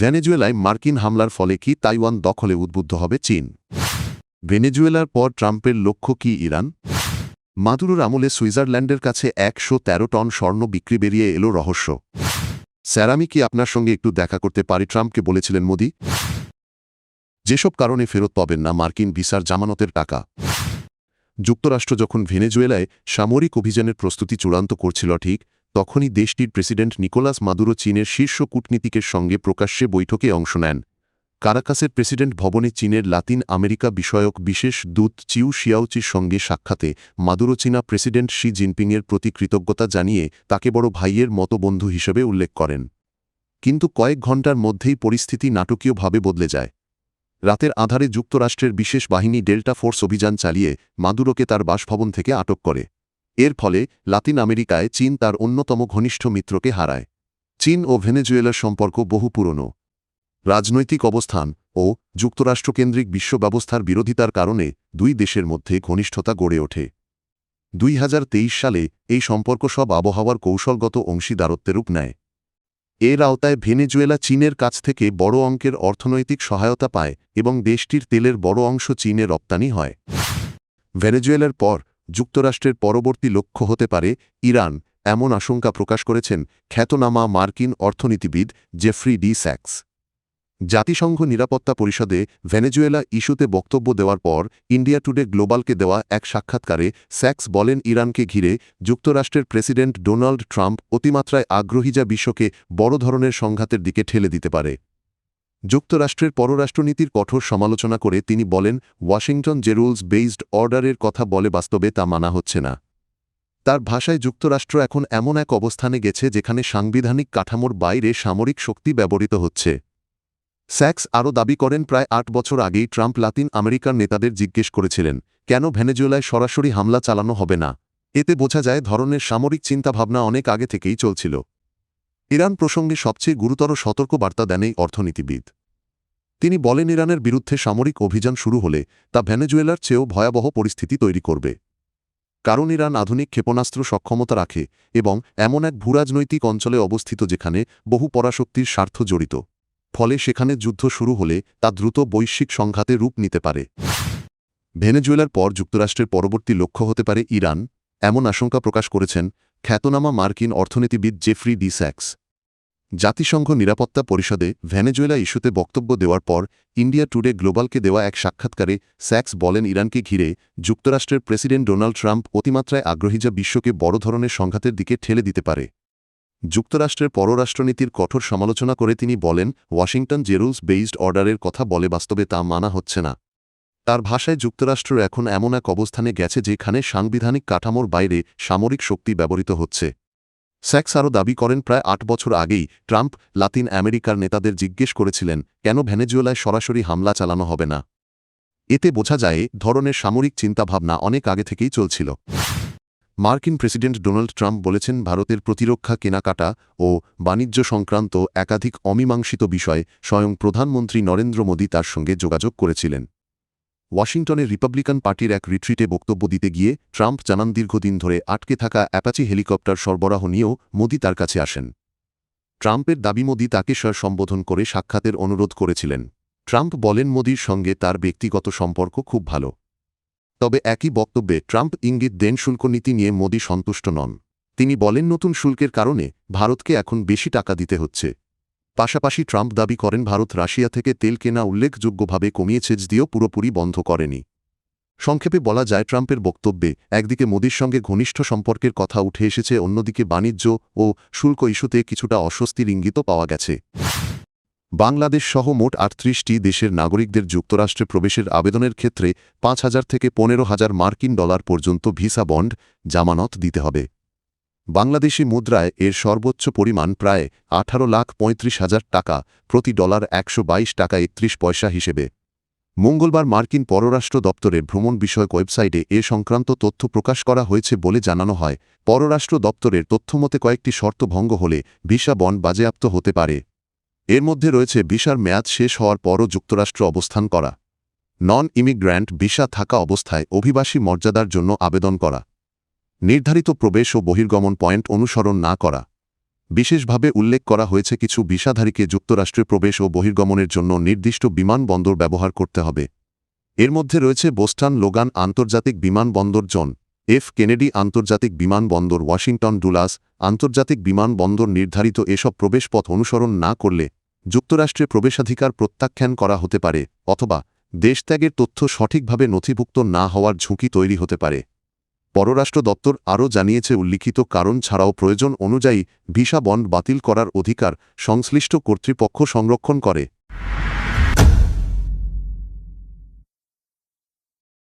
ভেনেজুয়েলায় মার্কিন হামলার ফলে কি তাইওয়ান দখলে উদ্বুদ্ধ হবে চীন? ভেনেজুয়েলার পর ট্রাম্পের লক্ষ্য কি ইরান? মাদুরোর আমলে সুইজারল্যান্ডের কাছে ১১৩ টন স্বর্ণ বিক্রি বেরিয়ে এলো রহস্য। স্যার, আমি কি আপনার সঙ্গে একটু দেখা করতে পারি, ট্রাম্পকে বলেছিলেন মোদি। যেসব কারণে ফেরত পাবেন না মার্কিন ভিসার জামানতের টাকা। যুক্তরাষ্ট্র যখন ভেনেজুয়েলায় সামরিক অভিযানের প্রস্তুতি চূড়ান্ত করছিল, ঠিক তখনই দেশটির প্রেসিডেন্ট নিকোলাস মাদুরো চীনের শীর্ষ কূটনীতিকের সঙ্গে প্রকাশ্যে বৈঠকে অংশ নেন। কারাকাসের প্রেসিডেন্ট ভবনে চীনের লাতিন আমেরিকা বিষয়ক বিশেষ দূত চিউ শিয়াওচির সঙ্গে সাক্ষাতে মাদুরো চীনা প্রেসিডেন্ট শি জিনপিংয়ের প্রতি কৃতজ্ঞতা জানিয়ে তাকে বড় ভাইয়ের মতো বন্ধু হিসেবে উল্লেখ করেন। কিন্তু কয়েক ঘণ্টার মধ্যেই পরিস্থিতি নাটকীয়ভাবে বদলে যায়। রাতের আধারে যুক্তরাষ্ট্রের বিশেষ বাহিনী ডেল্টা ফোর্স অভিযান চালিয়ে মাদুরোকে তার বাসভবন থেকে আটক করে। এর ফলে লাতিন আমেরিকায় চীন তার অন্যতম ঘনিষ্ঠ মিত্রকে হারায়। চীন ও ভেনেজুয়েলার সম্পর্ক বহু পুরনো। রাজনৈতিক অবস্থান ও যুক্তরাষ্ট্রকেন্দ্রিক বিশ্ব ব্যবস্থার বিরোধিতার কারণে দুই দেশের মধ্যে ঘনিষ্ঠতা গড়ে ওঠে। ২০২৩ সালে এই সম্পর্ক সব আবহাওয়ার কৌশলগত অংশীদারত্বের রূপ নেয়। এর আওতায় ভেনেজুয়েলা চীনের কাছ থেকে বড় অঙ্কের অর্থনৈতিক সহায়তা পায় এবং দেশটির তেলের বড় অংশ চীনে রপ্তানি হয়। ভেনেজুয়েলার পর যুক্তরাষ্ট্রের পরবর্তী লক্ষ্য হতে পারে ইরান, এমন আশঙ্কা প্রকাশ করেছেন খ্যাতনামা মার্কিন অর্থনীতিবিদ জেফ্রি ডি স্যাক্স। জাতিসংঘ নিরাপত্তা পরিষদে ভেনেজুয়েলা ইস্যুতে বক্তব্য দেওয়ার পর ইন্ডিয়া টুডে গ্লোবালকে দেওয়া এক সাক্ষাৎকারে স্যাক্স বলেন, ইরানকে ঘিরে যুক্তরাষ্ট্রের প্রেসিডেন্ট ডোনাল্ড ট্রাম্প অতিমাত্রায় আগ্রহী, যা বিশ্বকে বড় ধরনের সংঘাতের দিকে ঠেলে দিতে পারে। যুক্তরাষ্ট্রের পররাষ্ট্রনীতির কঠোর সমালোচনা করে তিনি বলেন, ওয়াশিংটন যে রুলস বেসড অর্ডারের কথা বলে বাস্তবে তা মানা হচ্ছে না। তার ভাষায় যুক্তরাষ্ট্র এখন এমন এক অবস্থানে গেছে যেখানে সাংবিধানিক কাঠামোর বাইরে সামরিক শক্তি ব্যবহৃত হচ্ছে। স্যাক্স আরও দাবি করেন, প্রায় ৮ বছর আগেই ট্রাম্প লাতিন আমেরিকার নেতাদের জিজ্ঞেস করেছিলেন কেন ভেনেজুয়েলায় সরাসরি হামলা চালানো হবে না। এতে বোঝা যায় ধরনের সামরিক চিন্তাভাবনা অনেক আগে থেকেই চলছিল। ইরান প্রসঙ্গে সবচেয়ে গুরুতর সতর্কবার্তা দেন এই অর্থনীতিবিদ। তিনি বলেন, ইরানের বিরুদ্ধে সামরিক অভিযান শুরু হলে তা ভেনেজুয়েলার চেয়েও ভয়াবহ পরিস্থিতি তৈরি করবে। কারণ ইরান আধুনিক ক্ষেপণাস্ত্র সক্ষমতা রাখে এবং এমন এক ভূরাজনৈতিক অঞ্চলে অবস্থিত যেখানে বহু পরাশক্তির স্বার্থ জড়িত। ফলে সেখানে যুদ্ধ শুরু হলে তা দ্রুত বৈশ্বিক সংঘাতে রূপ নিতে পারে। ভেনেজুয়েলার পর যুক্তরাষ্ট্রের পরবর্তী লক্ষ্য হতে পারে ইরান, এমন আশঙ্কা প্রকাশ করেছেন খ্যাতনামা মার্কিন অর্থনীতিবিদ জেফ্রি ডি স্যাক্স। জাতিসংঘ নিরাপত্তা পরিষদে ভেনেজুয়েলা ইস্যুতে বক্তব্য দেওয়ার পর ইন্ডিয়া টুডে গ্লোবালকে দেওয়া এক সাক্ষাৎকারে স্যাক্স বলেন, ইরানকে ঘিরে যুক্তরাষ্ট্রের প্রেসিডেন্ট ডোনাল্ড ট্রাম্প অতিমাত্রায় আগ্রহী, যা বিশ্বকে বড় ধরনের সংঘাতের দিকে ঠেলে দিতে পারে। যুক্তরাষ্ট্রের পররাষ্ট্রনীতির কঠোর সমালোচনা করে তিনি বলেন, ওয়াশিংটন যে রুলস বেসড অর্ডারের কথা বলে বাস্তবে তা মানা হচ্ছে না। তার ভাষায় যুক্তরাষ্ট্র এখন এমন এক অবস্থানে গেছে যেখানে সাংবিধানিক কাঠামোর বাইরে সামরিক শক্তি ব্যবহৃত হচ্ছে। স্যাক্স আরও দাবি করেন, প্রায় ৮ বছর আগেই ট্রাম্প লাতিন আমেরিকার নেতাদের জিজ্ঞেস করেছিলেন কেন ভেনেজুয়েলায় সরাসরি হামলা চালানো হবে না। এতে বোঝা যায় ধরনের সামরিক চিন্তাভাবনা অনেক আগে থেকেই চলছিল। মার্কিন প্রেসিডেন্ট ডোনাল্ড ট্রাম্প বলেছেন, ভারতের প্রতিরক্ষা কেনাকাটা ও বাণিজ্য সংক্রান্ত একাধিক অমীমাংসিত বিষয়ে স্বয়ং প্রধানমন্ত্রী নরেন্দ্র মোদি তার সঙ্গে যোগাযোগ করেছিলেন। ওয়াশিংটনের রিপাবলিকান পার্টির এক রিট্রিটে বক্তব্য দিতে গিয়ে ট্রাম্প জানান, দীর্ঘদিন ধরে আটকে থাকা অ্যাপাচি হেলিকপ্টার সরবরাহ নিয়েও মোদি তার কাছে আসেন। ট্রাম্পের দাবি, মোদি তাকে স্যার সম্বোধন করে সাক্ষাতের অনুরোধ করেছিলেন। ট্রাম্প বলেন, মোদির সঙ্গে তার ব্যক্তিগত সম্পর্ক খুব ভালো। তবে একই বক্তব্যে ট্রাম্প ইঙ্গিত দেন শুল্ক নীতি নিয়ে মোদি সন্তুষ্ট নন। তিনি বলেন, নতুন শুল্কের কারণে ভারতকে এখন বেশি টাকা দিতে হচ্ছে। পাশাপাশি ট্রাম্প দাবি করেন, ভারত রাশিয়া থেকে তেল কেনা উল্লেখযোগ্যভাবে কমিয়েছে, যদিও পুরোপুরি বন্ধ করেনি। সংক্ষেপে বলা যায়, ট্রাম্পের বক্তব্যে একদিকে মোদির সঙ্গে ঘনিষ্ঠ সম্পর্কের কথা উঠে এসেছে, অন্যদিকে বাণিজ্য ও শুল্ক ইস্যুতে কিছুটা অস্বস্তির ইঙ্গিতও পাওয়া গেছে। বাংলাদেশ সহ মোট ৩৮টি দেশের নাগরিকদের যুক্তরাষ্ট্রে প্রবেশের আবেদনের ক্ষেত্রে ৫,০০০ থেকে ১৫,০০০ মার্কিন ডলার পর্যন্ত ভিসা বন্ড জামানত দিতে হবে। বাংলাদেশি মুদ্রায় এর সর্বোচ্চ পরিমাণ প্রায় ১৮,৩৫,০০০ টাকা, প্রতি ডলার ১২২ টাকা ৩১ পয়সা হিসেবে। মঙ্গলবার মার্কিন পররাষ্ট্র দপ্তরের ভ্রমণ বিষয়ক ওয়েবসাইটে এ সংক্রান্ত তথ্য প্রকাশ করা হয়েছে বলে জানানো হয়। পররাষ্ট্র দপ্তরের তথ্যমতে কয়েকটি শর্ত ভঙ্গ হলে ভিসা বন্ড বাজেয়াপ্ত হতে পারে। এর মধ্যে রয়েছে ভিসার মেয়াদ শেষ হওয়ার পরও যুক্তরাষ্ট্র অবস্থান করা, নন ইমিগ্র্যান্ট ভিসা থাকা অবস্থায় অভিবাসী মর্যাদার জন্য আবেদন করা, নির্ধারিত প্রবেশ ও বহির্গমন পয়েন্ট অনুসরণ না করা, বিশেষভাবে উল্লেখ করা হয়েছে কিছু ভিসাধারীকে যুক্তরাষ্ট্রে প্রবেশ ও বহির্গমনের জন্য নির্দিষ্ট বিমানবন্দর ব্যবহার করতে হবে। এর মধ্যে রয়েছে বোস্টন লোগান আন্তর্জাতিক বিমানবন্দর, জন এফ কেনেডি আন্তর্জাতিক বিমানবন্দর, ওয়াশিংটন ডুলাস আন্তর্জাতিক বিমানবন্দর। নির্ধারিত এসব প্রবেশপথ অনুসরণ না করলে যুক্তরাষ্ট্রে প্রবেশাধিকার প্রত্যাখ্যান করা হতে পারে অথবা দেশত্যাগের তথ্য সঠিকভাবে নথিভুক্ত না হওয়ার ঝুঁকি তৈরি হতে পারে। পররাষ্ট্র দপ্তর আরও জানিয়েছে, উল্লিখিত কারণ ছাড়াও প্রয়োজন অনুযায়ী ভিসা বন্ড বাতিল করার অধিকার সংশ্লিষ্ট কর্তৃপক্ষ সংরক্ষণ করে।